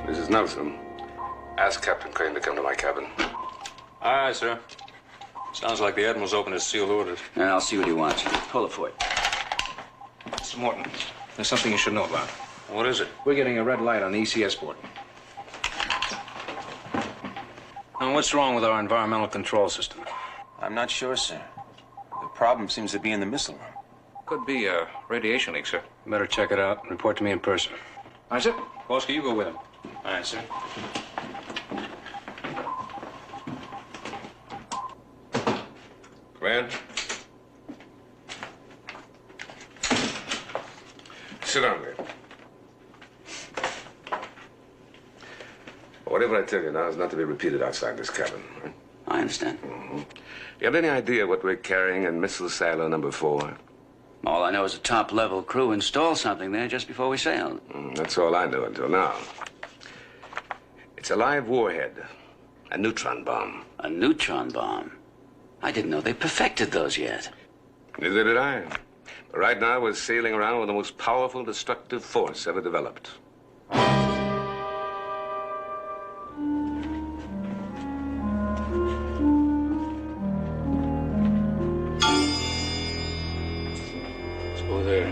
This is Nelson. Ask Captain Crane to come to my cabin. Aye, aye, sir. Sounds like the Admiral's opened his sealed orders. Yeah, I'll see what he wants. Hold it for it. Mr. Morton, there's something you should know about. What is it? We're getting a red light on the ECS board. Now, what's wrong with our environmental control system? I'm not sure, sir. The problem seems to be in the missile room. Could be a radiation leak, sir. You better check it out and report to me in person. All right, sir. Kowalski, you go with him. All right, sir. Command. Sit down there. Whatever I tell you now is not to be repeated outside this cabin. Right? I understand. Mm-hmm. You have any idea what we're carrying in missile silo number 4? All I know is a top-level crew installed something there just before we sailed. That's all I knew until now. It's a live warhead. A neutron bomb. A neutron bomb? I didn't know they perfected those yet. Neither did I. But right now, we're sailing around with the most powerful destructive force ever developed. Let's go there.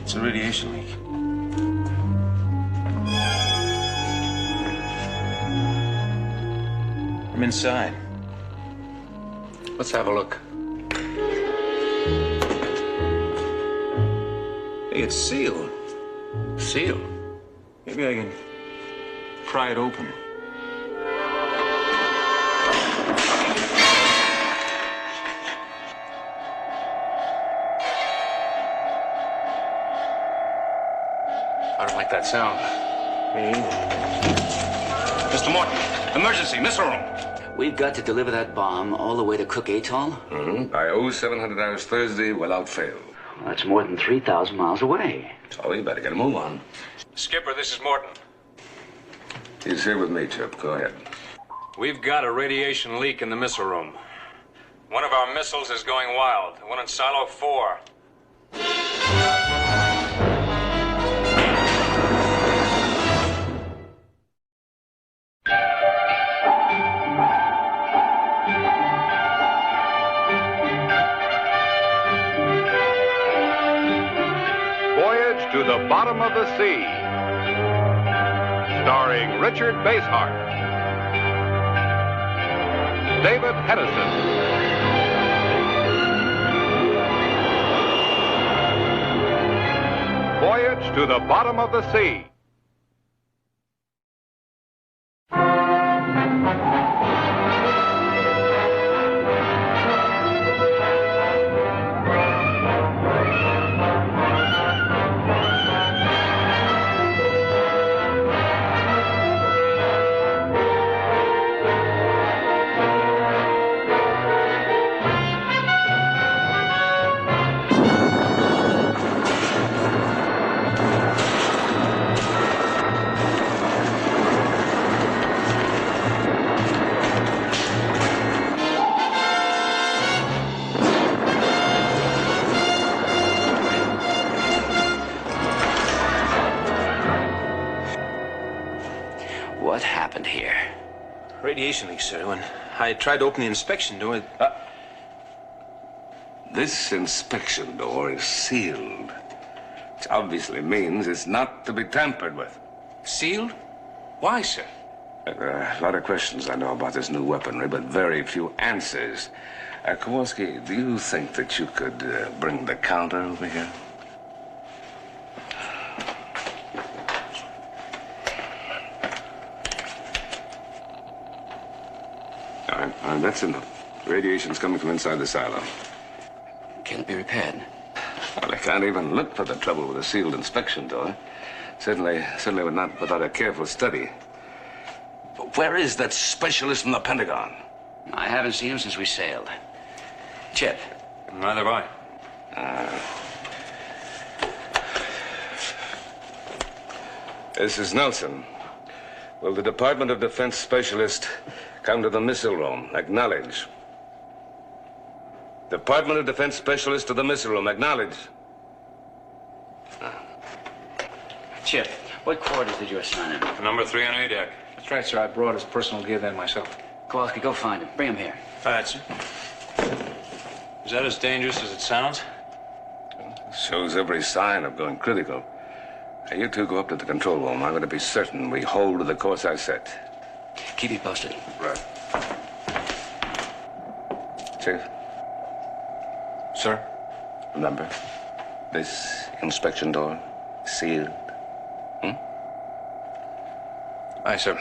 It's a radiation leak. I'm inside. Let's have a look. Hey, it's sealed. Sealed? Maybe I can pry it open. I don't like that sound. Me either. Mr. Morton, emergency, missile room. We've got to deliver that bomb all the way to Cook Atoll? By 0700 hours Thursday, without fail. Well, that's more than 3,000 miles away. So you better get a move on. Skipper, this is Morton. He's here with me, Chip. Go ahead. We've got a radiation leak in the missile room. One of our missiles is going wild. The one in silo 4. Voyage to the Bottom of the Sea, starring Richard Basehart, David Hedison, Voyage to the Bottom of the Sea. What happened here? Radiation leak, sir. When I tried to open the inspection door, This inspection door is sealed, which obviously means it's not to be tampered with. Sealed? Why, sir? There are a lot of questions I know about this new weaponry, but very few answers. Kowalski, do you think that you could bring the counter over here? All right, that's enough. Radiation's coming from inside the silo. Can it be repaired? Well, I can't even look for the trouble with a sealed inspection door. Certainly would not without a careful study. But where is that specialist from the Pentagon? I haven't seen him since we sailed. Chip. Neither have I. This is Nelson. Will the Department of Defense specialist come to the missile room? Acknowledge. Department of Defense Specialist to the missile room. Acknowledge. Chip, what quarters did you assign him? Number 3 on A deck. That's right, sir. I brought his personal gear then myself. Kowalski, go find him. Bring him here. All right, sir. Is that as dangerous as it sounds? Shows every sign of going critical. Now, you two go up to the control room. I'm going to be certain we hold to the course I set. Keep me posted. Right. Chief, Sir? remember, this inspection door sealed. Aye, sir.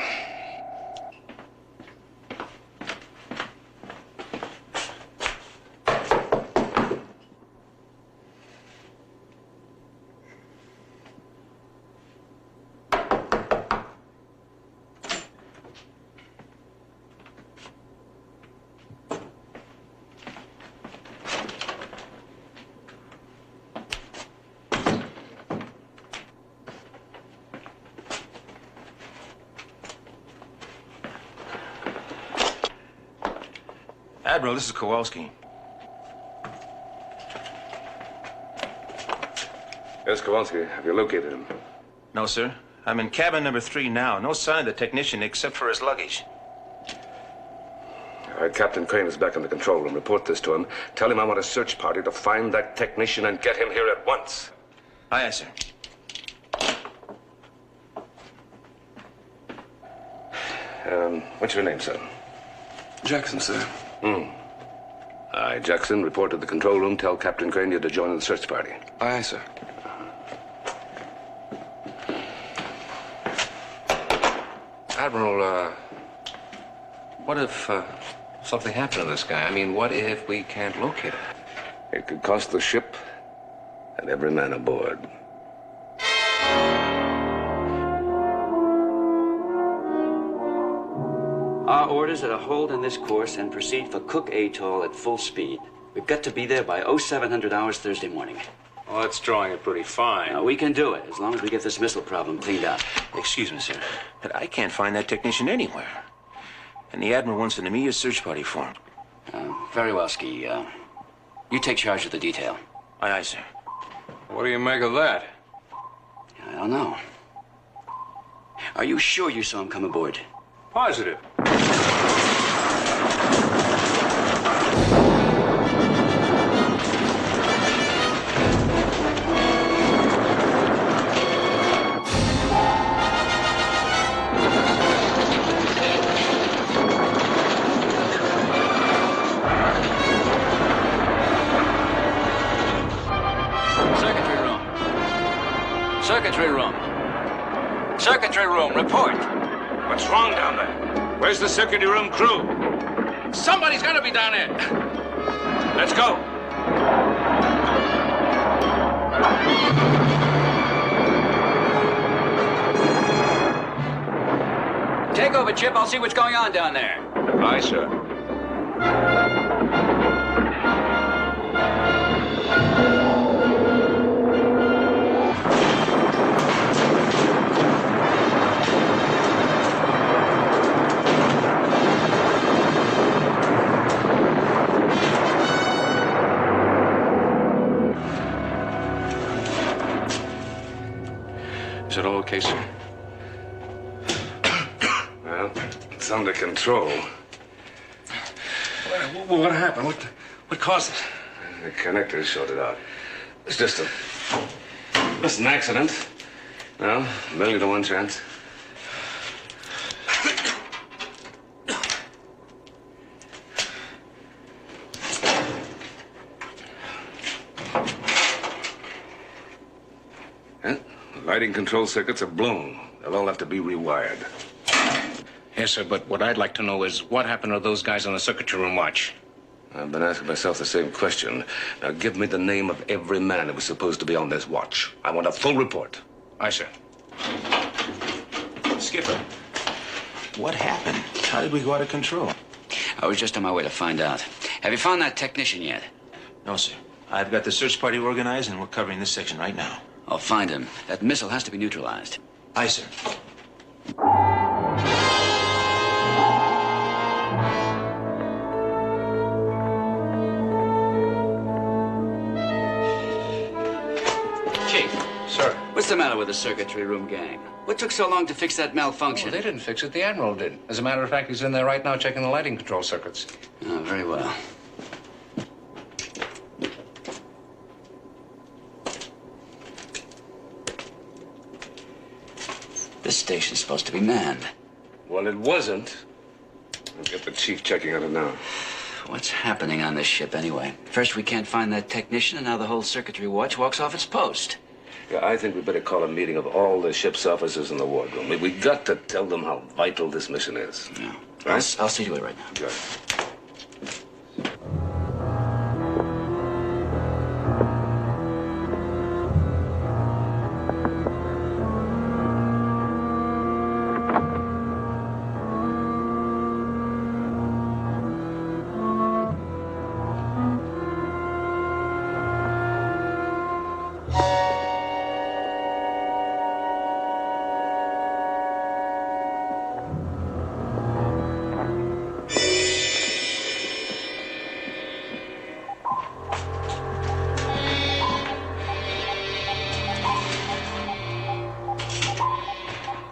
Admiral, this is Kowalski. Yes, Kowalski. Have you located him? No, sir. I'm in cabin number 3 now. No sign of the technician except for his luggage. All right, Captain Crane is back in the control room. Report this to him. Tell him I want a search party to find that technician and get him here at once. Aye, sir. What's your name, sir? Jackson, sir. Aye, Jackson, report to the control room. Tell Captain Crane you're to join the search party. Aye, sir. Admiral, what if something happened to this guy? I mean, what if we can't locate him? It could cost the ship and every man aboard. Our orders are to hold in this course and proceed for Cook Atoll at full speed. We've got to be there by 0700 hours Thursday morning. Well, that's drawing it pretty fine. Now, we can do it as long as we get this missile problem cleaned up. Excuse me, sir, but I can't find that technician anywhere. And the Admiral wants an immediate search party for him. Very well, Ski. You take charge of the detail. Aye, sir. What do you make of that? I don't know. Are you sure you saw him come aboard? Positive. Circuitry room, report. What's wrong down there? Where's the circuitry room crew? Somebody's got to be down there. Let's go. Take over, Chip. I'll see what's going on down there. Aye, sir. Is it all okay, sir? Well, it's under control. What happened? What caused it? The connector's shorted out. It's just an accident. No, 1,000,000 to 1 chance. Lighting control circuits are blown. They'll all have to be rewired. Yes, sir, but what I'd like to know is what happened to those guys on the circuitry room watch? I've been asking myself the same question. Now give me the name of every man who was supposed to be on this watch. I want a full report. Aye, sir. Skipper, what happened? How did we go out of control? I was just on my way to find out. Have you found that technician yet? No, sir. I've got the search party organized, and we're covering this section right now. I'll find him. That missile has to be neutralized. Aye, sir. What's the matter with the circuitry room gang? What took so long to fix that malfunction? Well, they didn't fix it. The Admiral did. As a matter of fact, he's in there right now checking the lighting control circuits. Oh, very well. This station's supposed to be manned. Well, it wasn't. I'll get the chief checking on it now. What's happening on this ship, anyway? First, we can't find that technician, and now the whole circuitry watch walks off its post. Yeah, I think we better call a meeting of all the ship's officers in the wardroom. We got to tell them how vital this mission is. Yeah. Right? I'll see to it right now. Good.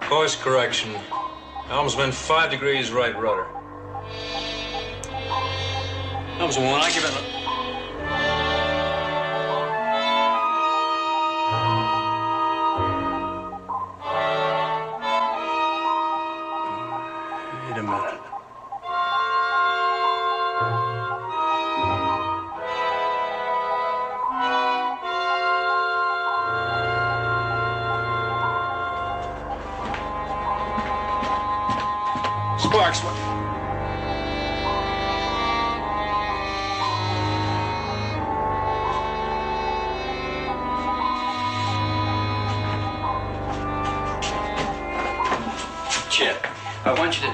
Course correction. Helmsman 5 degrees right rudder. Helmsman 1, I give it a... Wait a minute. Sparks, what? Chip, I want you to...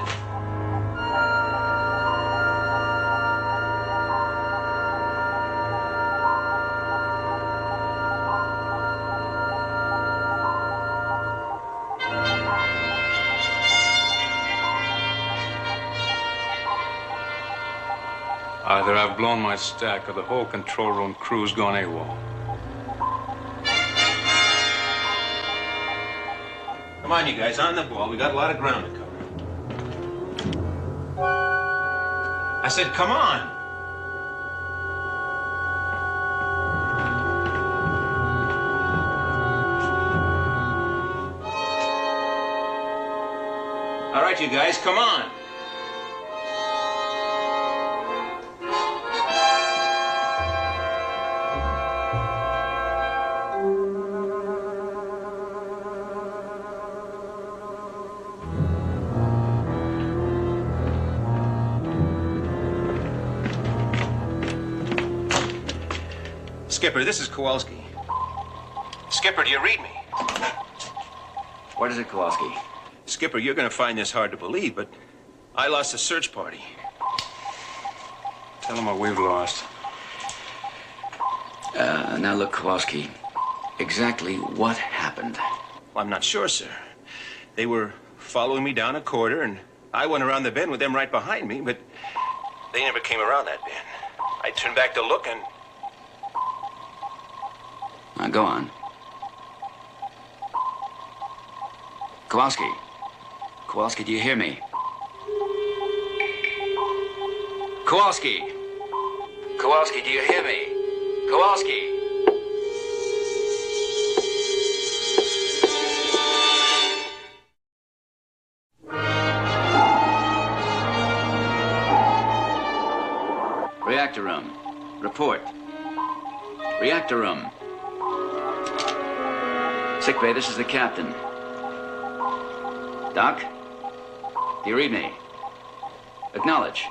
Either I've blown my stack or the whole control room crew's gone AWOL. Come on, you guys, on the ball. We got a lot of ground to cover. I said, come on. All right, you guys, come on. Skipper, this is Kowalski. Skipper, do you read me? What is it, Kowalski? Skipper, you're going to find this hard to believe, but I lost a search party. Tell them what we've lost. Now look, Kowalski, exactly what happened? Well, I'm not sure, sir. They were following me down a corridor, and I went around the bend with them right behind me, but they never came around that bend. I turned back to look, and... Now, go on. Kowalski. Kowalski, do you hear me? Kowalski. Kowalski, do you hear me? Kowalski. Reactor room. Report. Reactor room. Sick bay, this is the captain. Doc? Do you read me? Acknowledge.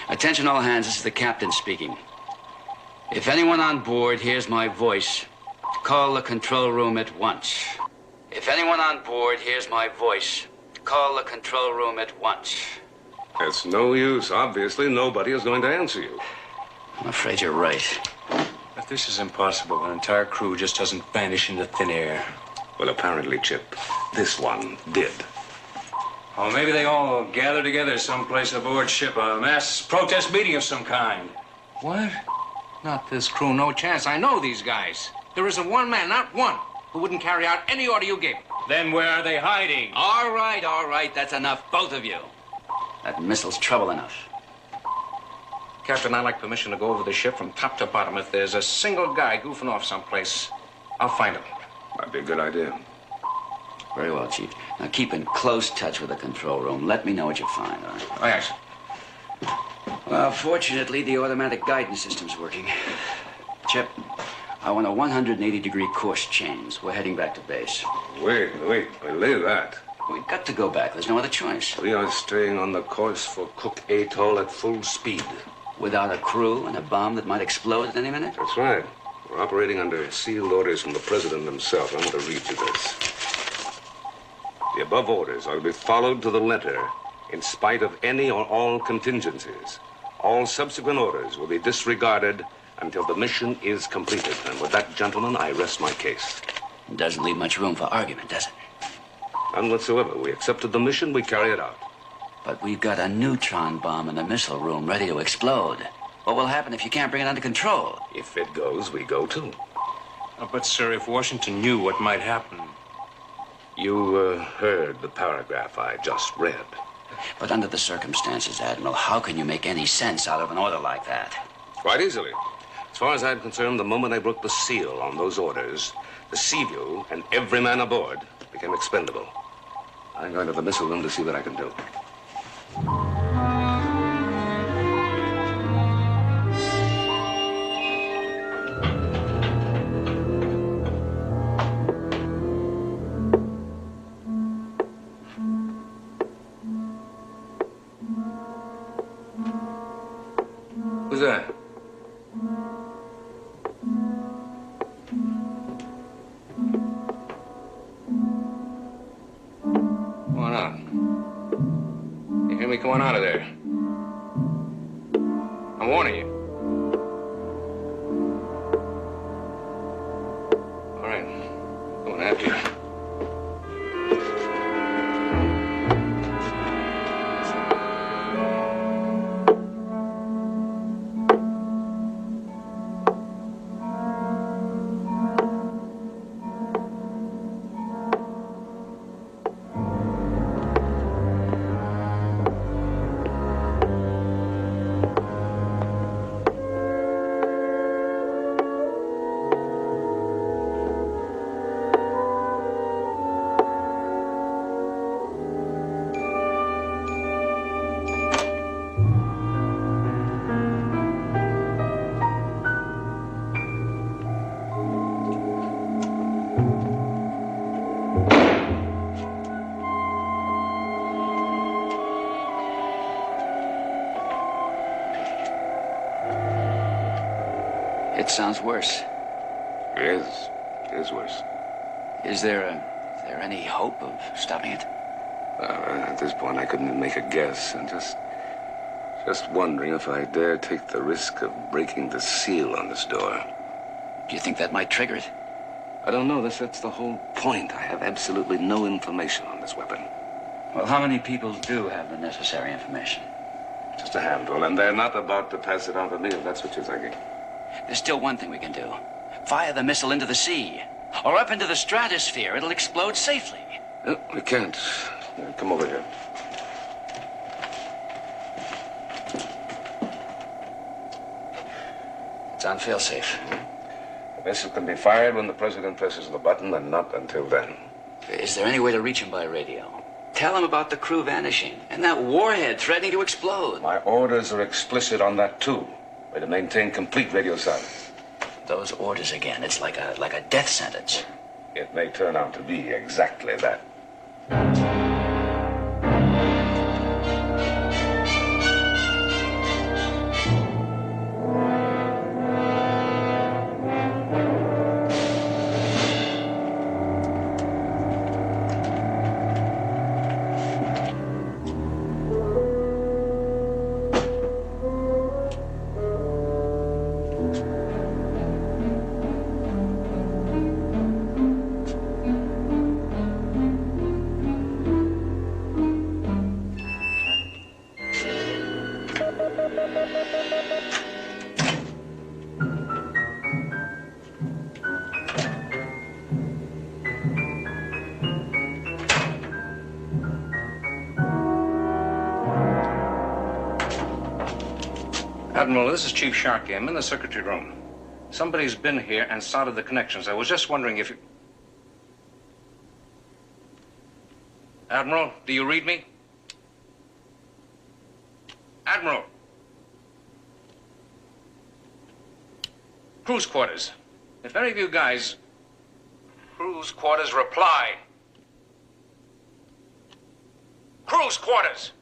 Attention all hands, this is the captain speaking. If anyone on board hears my voice, call the control room at once. If anyone on board hears my voice, call the control room at once. It's no use. Obviously, nobody is going to answer you. I'm afraid you're right. If this is impossible, an entire crew just doesn't vanish into thin air. Well, apparently, Chip, this one did. Or maybe they all gather together someplace aboard ship, a mass protest meeting of some kind. What? Not this crew, no chance. I know these guys. There isn't one man, not one, who wouldn't carry out any order you gave. Then where are they hiding? All right, that's enough, both of you. That missile's trouble enough. Captain, I'd like permission to go over the ship from top to bottom. If there's a single guy goofing off someplace, I'll find him. Might be a good idea. Very well, Chief. Now keep in close touch with the control room. Let me know what you find, all right? Oh, yes. Well, fortunately, the automatic guidance system's working. Chip, I want a 180-degree course change. We're heading back to base. Wait, leave that. We've got to go back. There's no other choice. We are staying on the course for Cook Atoll at full speed. Without a crew and a bomb that might explode at any minute? That's right. We're operating under sealed orders from the President himself. I'm going to read you this. The above orders are to be followed to the letter in spite of any or all contingencies. All subsequent orders will be disregarded until the mission is completed. And with that, gentlemen, I rest my case. It doesn't leave much room for argument, does it? None whatsoever. We accepted the mission, we carry it out. But we've got a neutron bomb in the missile room ready to explode. What will happen if you can't bring it under control? If it goes, we go too. But, sir, if Washington knew what might happen... You heard the paragraph I just read. But under the circumstances, Admiral, how can you make any sense out of an order like that? Quite easily. As far as I'm concerned, the moment I broke the seal on those orders, the Seaview and every man aboard became expendable. I'm going to the missile room to see what I can do. Who's that? Come on out. You hear me? Come on out of there. I'm warning you. All right. Going after you. It sounds worse. It is worse. Is there any hope of stopping it? At this point, I couldn't even make a guess. And just wondering if I dare take the risk of breaking the seal on this door. Do you think that might trigger it? I don't know. That's the whole point. I have absolutely no information on this weapon. Well, how many people do have the necessary information? Just a handful, and they're not about to pass it on to me, if that's what you're thinking. There's still one thing we can do. Fire the missile into the sea. Or up into the stratosphere. It'll explode safely. No, we can't. Come over here. It's on failsafe. The missile can be fired when the president presses the button, and not until then. Is there any way to reach him by radio? Tell him about the crew vanishing and that warhead threatening to explode. My orders are explicit on that, too. We're to maintain complete radio silence. Those orders again. It's like a death sentence. It may turn out to be exactly that. Admiral, this is Chief Sharkey. I'm in the secretary room. Somebody's been here and started the connections. I was just wondering if you... Admiral, do you read me? Admiral! Cruise quarters. If any of you guys... Cruise quarters, reply. Cruise quarters!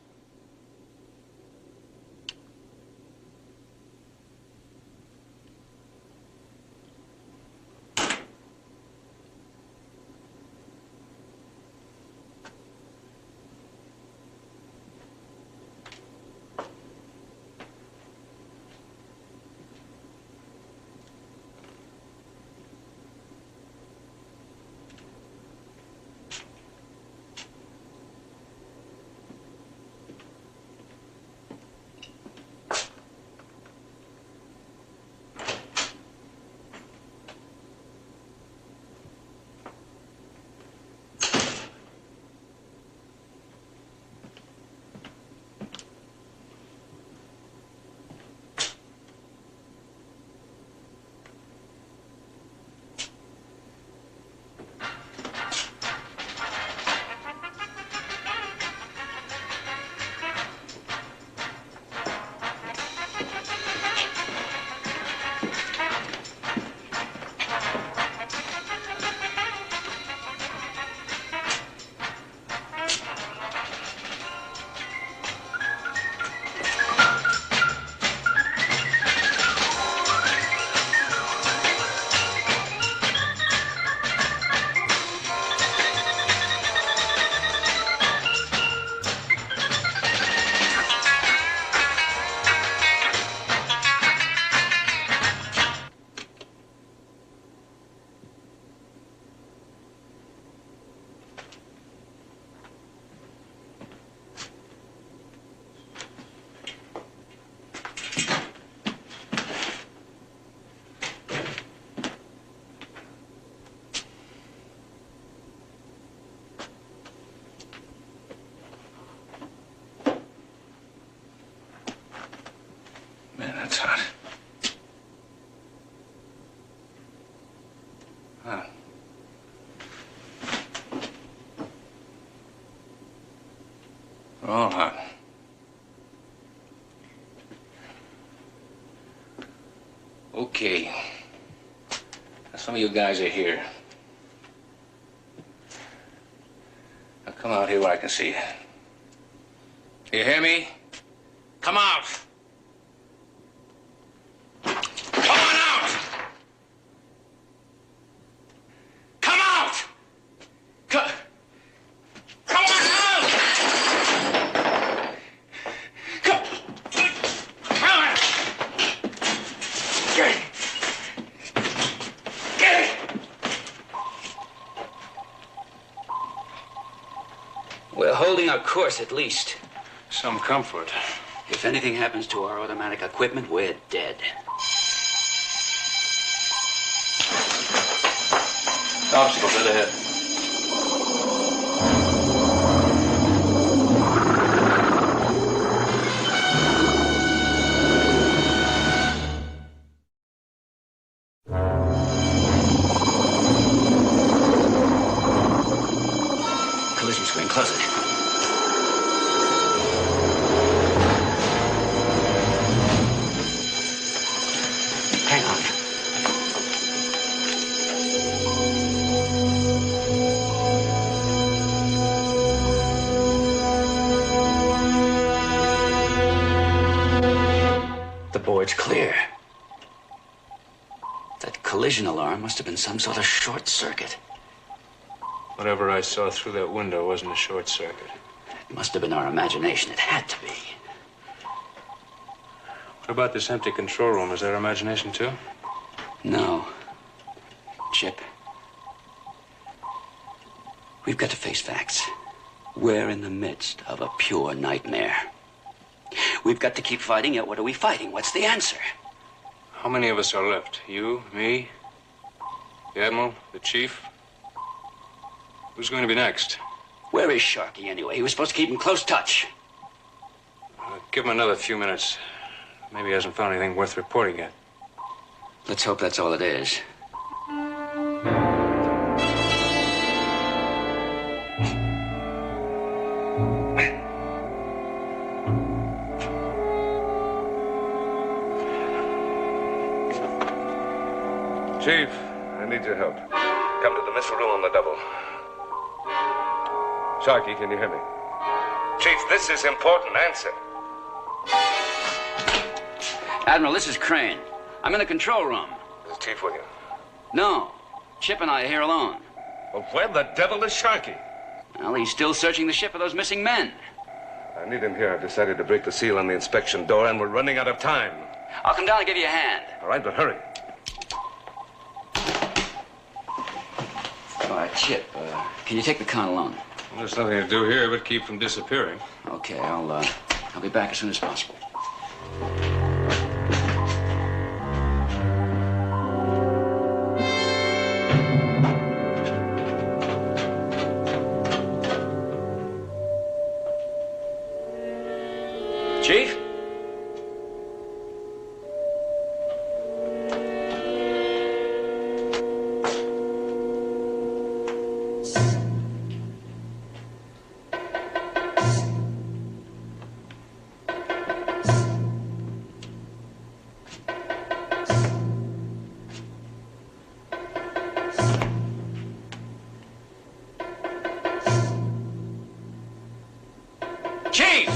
Man, that's hot. Huh. We're all hot. Okay. Now, some of you guys are here. Now come out here where I can see you. You hear me? Come out! We're holding our course, at least. Some comfort. If anything happens to our automatic equipment, we're dead. Obstacle dead ahead. Collision screen, close it. Hang on. The board's clear. That collision alarm must have been some sort of short circuit. Whatever I saw through that window wasn't a short circuit. It must have been our imagination. It had to be. What about this empty control room? Is that imagination, too? No. Chip. We've got to face facts. We're in the midst of a pure nightmare. We've got to keep fighting, yet what are we fighting? What's the answer? How many of us are left? You, me, the Admiral, the Chief? Who's going to be next? Where is Sharkey, anyway? He was supposed to keep in close touch. Give him another few minutes. Maybe he hasn't found anything worth reporting yet. Let's hope that's all it is. Chief, I need your help. Come to the missile room on the double. Sharky, can you hear me? Chief, this is important. Answer. Admiral, this is Crane. I'm in the control room. Is Chief with you? No. Chip and I are here alone. Well, where the devil is Sharky? Well, he's still searching the ship for those missing men. I need him here. I've decided to break the seal on the inspection door, and we're running out of time. I'll come down and give you a hand. All right, but hurry. All right, Chip, can you take the con alone? Well, there's nothing to do here but keep from disappearing. Okay, I'll be back as soon as possible. Chief? Chief!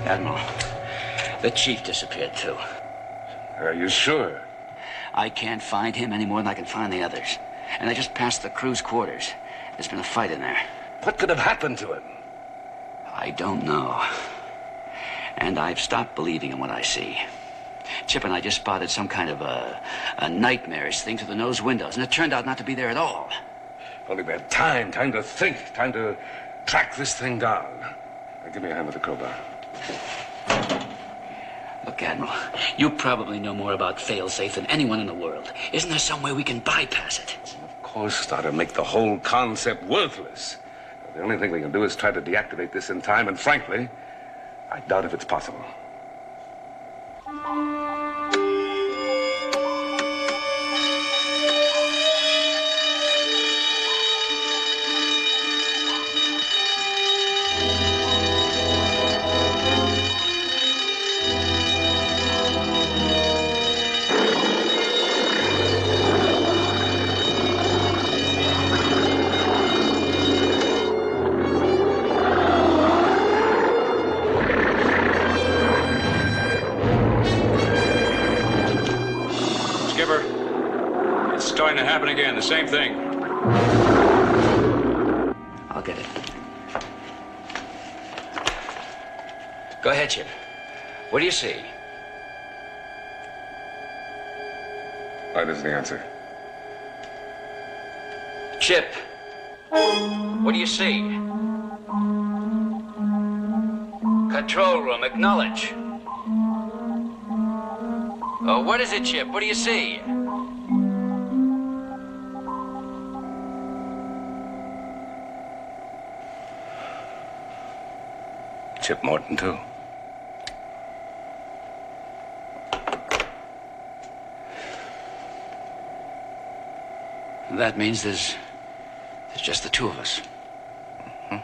Admiral, the chief disappeared, too. Are you sure? I can't find him any more than I can find the others. And I just passed the crew's quarters. There's been a fight in there. What could have happened to him? I don't know. And I've stopped believing in what I see. Chip and I just spotted some kind of a nightmarish thing through the nose windows, and it turned out not to be there at all. If only we had time to think, time to track this thing down. Now, give me a hand with the crowbar. Look, Admiral, you probably know more about failsafe than anyone in the world. Isn't there some way we can bypass it? Of course not, to make the whole concept worthless. The only thing we can do is try to deactivate this in time, and frankly, I doubt if it's possible. Starting to happen again, the same thing. I'll get it. Go ahead, Chip. What do you see? That is the answer. Chip, what do you see? Control room, acknowledge. Oh, what is it, Chip? What do you see? Chip Morton, too. That means there's just the two of us. Mm-hmm.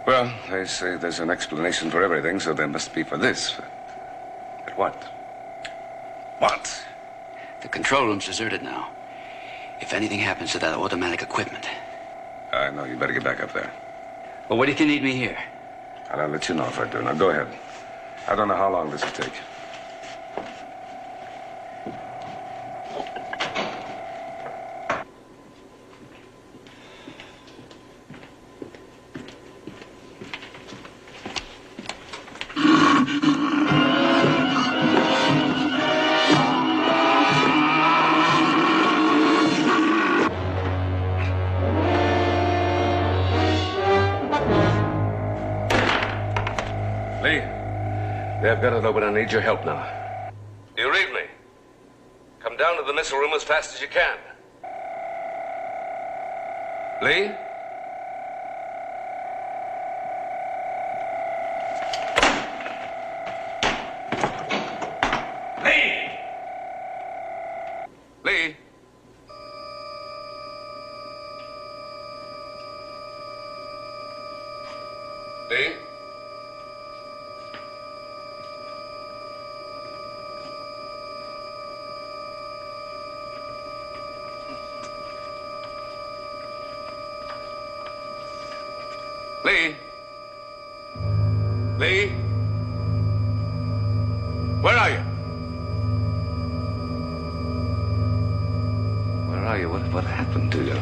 Well, they say there's an explanation for everything, so there must be for this. But what? What? The control room's deserted now. If anything happens to that automatic equipment. I know. You better get back up there. Well, what if you need me here? I'll let you know if I do. Now, go ahead. I don't know how long this will take. I've got it open. I need your help now. Do you read me? Come down to the missile room as fast as you can. Lee? Lee! Lee? Lee? Lee? Lee? Where are you? Where are you? What happened to you?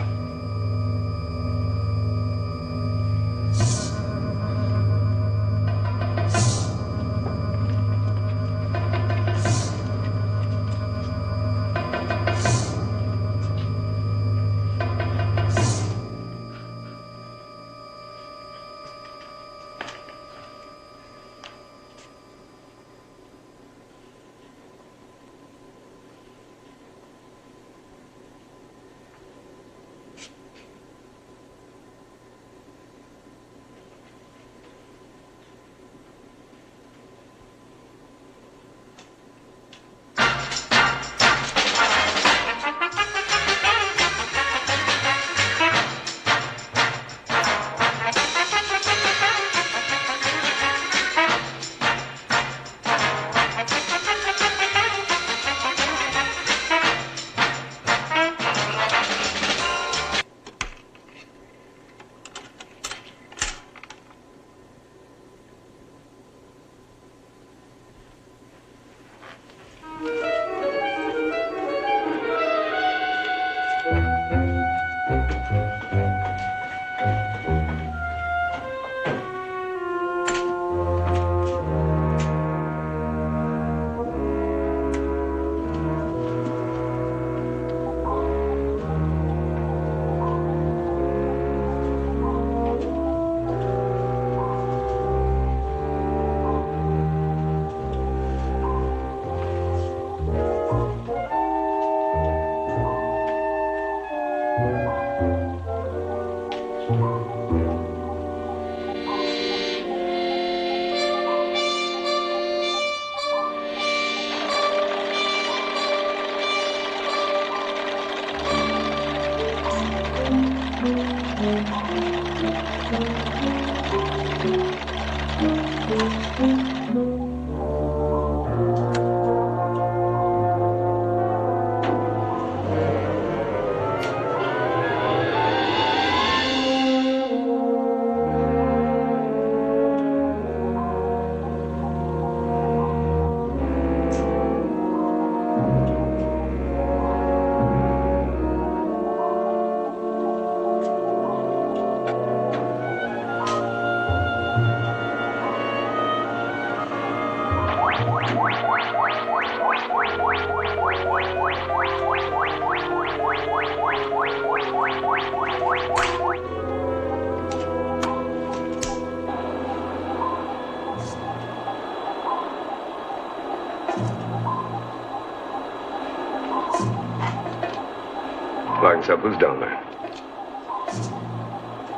Flying sub, who's down there?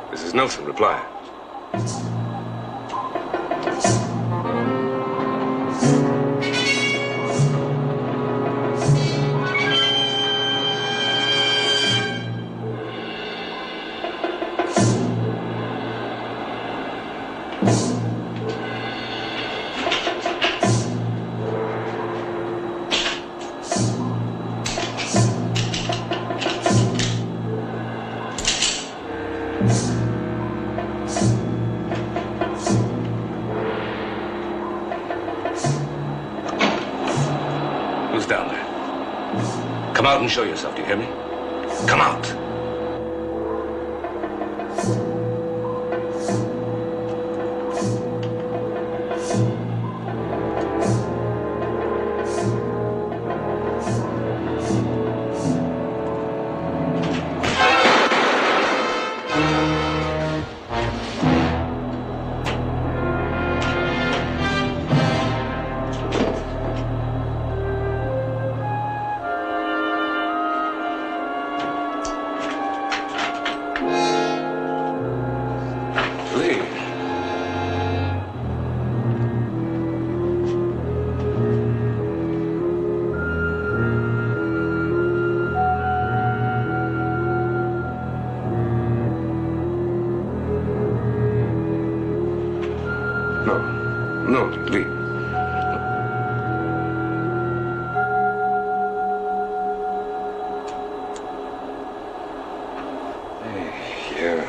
This is Nelson. Reply. Who's down there? Come out and show yourself, do you hear me? Come out! No, V. Yeah.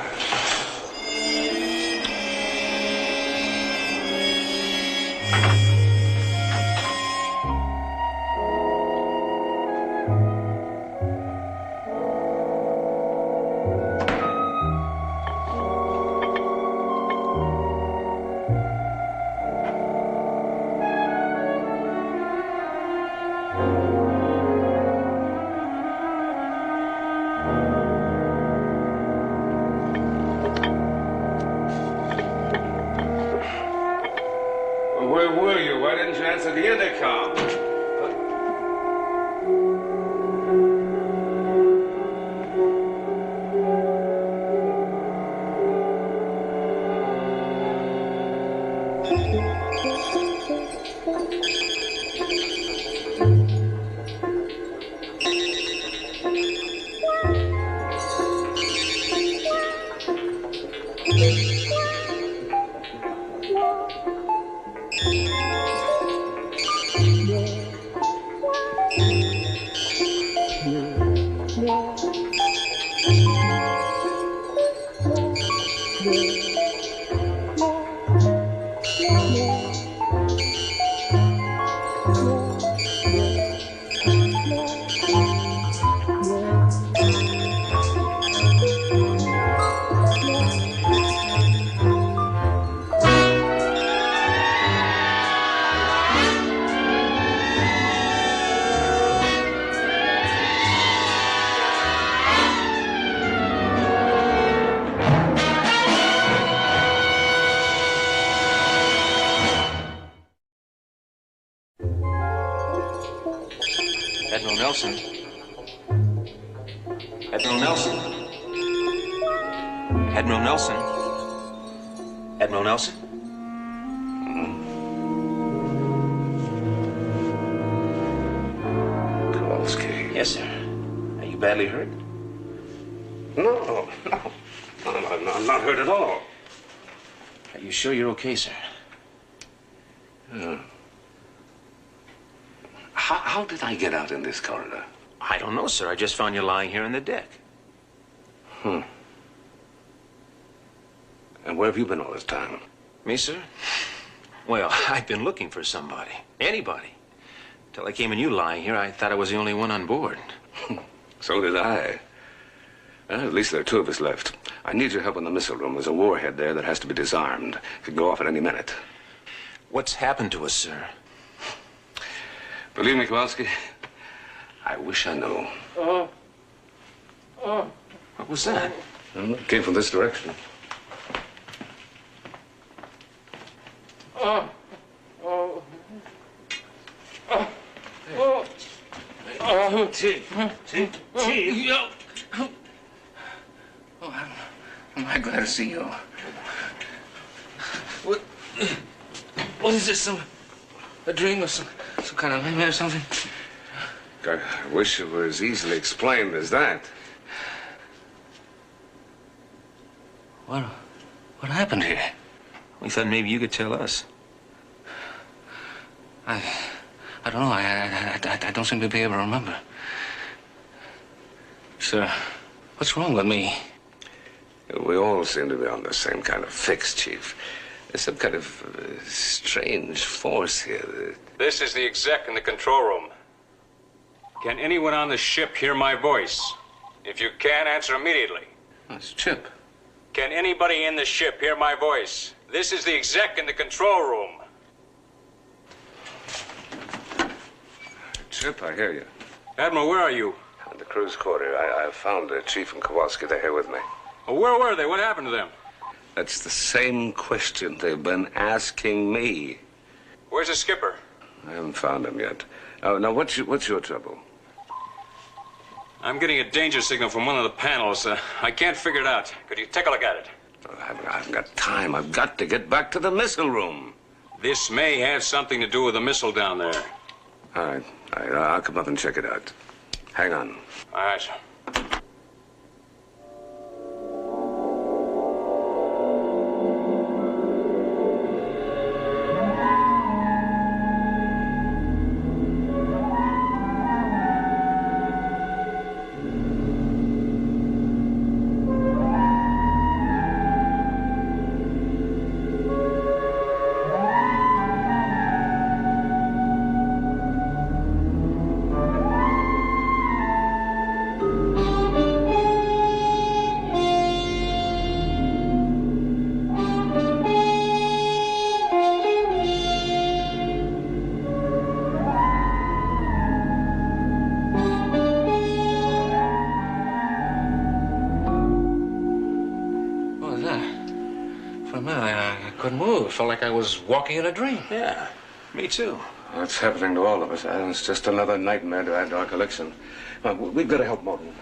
Where were you? Why didn't you answer the intercom? Admiral Nelson. Admiral Nelson. Admiral Nelson. Admiral Nelson? Kowalski. Yes, sir. Are you badly hurt? No. I'm not hurt at all. Are you sure you're okay, sir? How did I get out in this corridor? I don't know, sir. I just found you lying here on the deck. And where have you been all this time? Me, sir? Well, I've been looking for somebody. Anybody. Till I came in you lying here, I thought I was the only one on board. So did I. Well, at least there are two of us left. I need your help in the missile room. There's a warhead there that has to be disarmed. It could go off at any minute. What's happened to us, sir? Believe me, Kowalski, I wish I knew. What was that? It came from this direction. Chief. I'm glad to see you. What is this? A dream or some kind of nightmare or something? I wish it were as easily explained as that. What happened here? We thought maybe you could tell us. I don't know. I don't seem to be able to remember. Sir, what's wrong with me? We all seem to be on the same kind of fix, Chief. There's some kind of strange force here. This is the exec in the control room. Can anyone on the ship hear my voice? If you can, answer immediately. That's Chip. Can anybody in the ship hear my voice? This is the exec in the control room. Chip, I hear you. Admiral, where are you? At the crew's quarter. I found Chief and Kowalski. They're here with me. Oh, where were they? What happened to them? That's the same question they've been asking me. Where's the skipper? I haven't found him yet. Now, what's your trouble? I'm getting a danger signal from one of the panels. I can't figure it out. Could you take a look at it? I haven't got time. I've got to get back to the missile room. This may have something to do with the missile down there. All right. I'll come up and check it out. Hang on. All right. couldn't move. It felt like I was walking in a dream. Yeah, me too. Well, it's happening to all of us. It's just another nightmare to add to our collection. We've got to help Morton.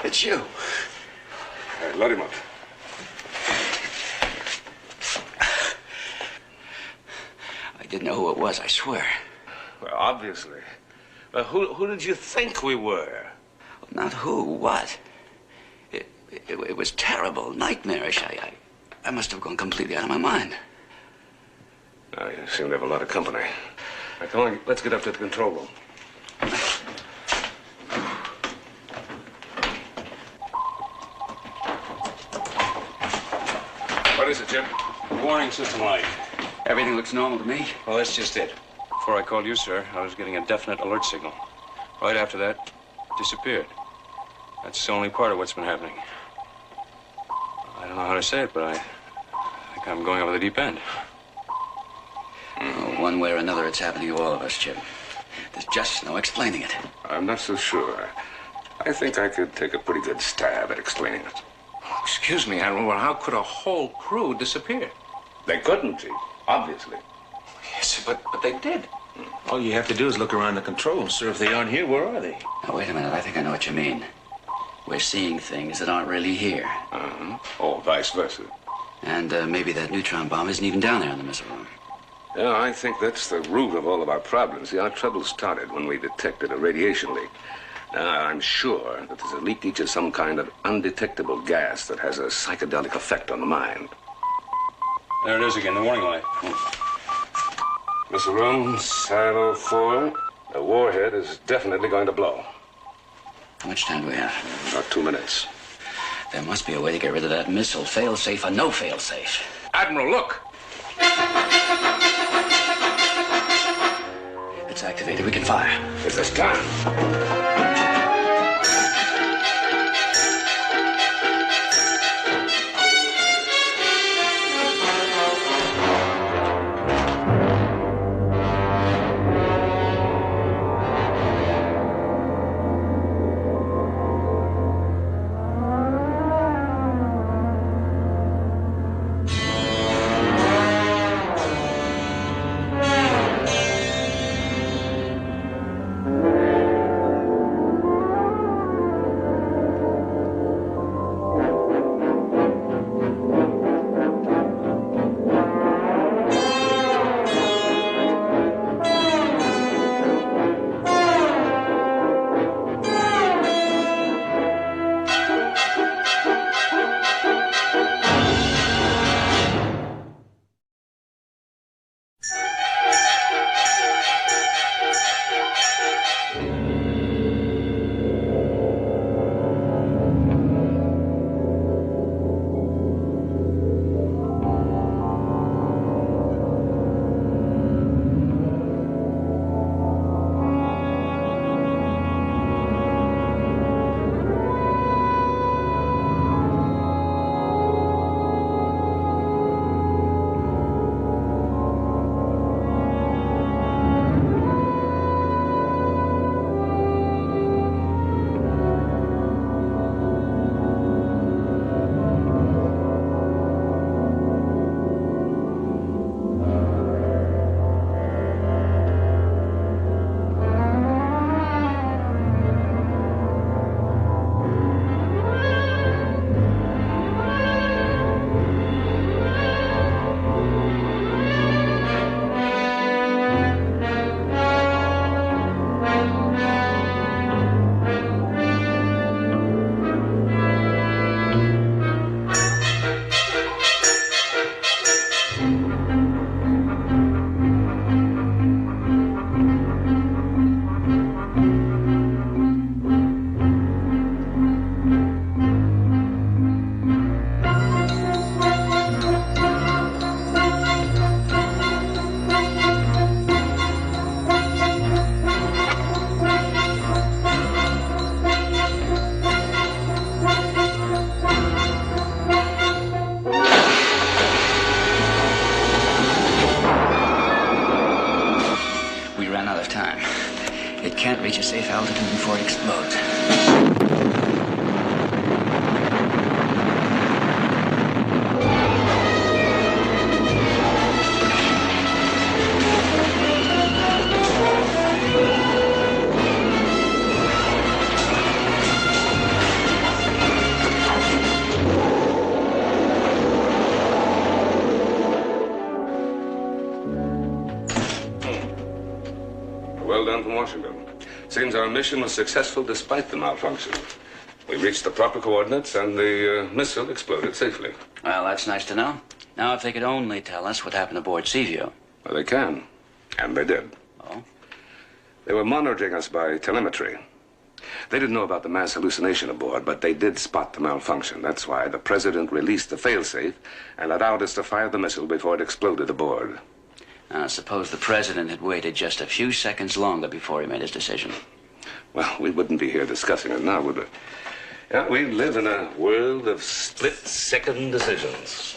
It's you. Let him up. I didn't know who it was, I swear. Well, obviously. But who did you think we were? Not who, what? It was terrible, nightmarish. I must have gone completely out of my mind. Now, you seem to have a lot of company. Now, come on, let's get up to the control room. What is it, Jim? Warning system light. Everything looks normal to me. Well, that's just it. Before I called you, sir, I was getting a definite alert signal. Right after that, it disappeared. That's the only part of what's been happening. I don't know how to say it, but I think I'm going over the deep end. Oh, one way or another, it's happening to all of us, Chip. There's just no explaining it. I'm not so sure. I think I could take a pretty good stab at explaining it. Excuse me, Admiral. Well, how could a whole crew disappear? They couldn't, Chief. Obviously. Yes, but they did. All you have to do is look around the controls, sir. If they aren't here, where are they? Now, wait a minute. I think I know what you mean. We're seeing things that aren't really here. Uh-huh. Or vice versa. And maybe that neutron bomb isn't even down there in the missile room. Yeah, I think that's the root of all of our problems. See, our trouble started when we detected a radiation leak. Now, I'm sure that there's a leakage of some kind of undetectable gas that has a psychedelic effect on the mind. There it is again, the warning light. Missile room, Silo 4. The warhead is definitely going to blow. How much time do we have? About 2 minutes. There must be a way to get rid of that missile, fail-safe or no fail-safe. Admiral, look! It's activated. We can fire. Is this time? altitude before it explodes. Well done from Washington. Seems our mission was successful despite the malfunction. We reached the proper coordinates and the missile exploded safely. Well, that's nice to know. Now, if they could only tell us what happened aboard Seaview. Well, they can. And they did. Oh? They were monitoring us by telemetry. They didn't know about the mass hallucination aboard, but they did spot the malfunction. That's why the president released the failsafe and allowed us to fire the missile before it exploded aboard. Suppose the president had waited just a few seconds longer before he made his decision. Well, we wouldn't be here discussing it now, would we? Yeah, we live in a world of split-second decisions.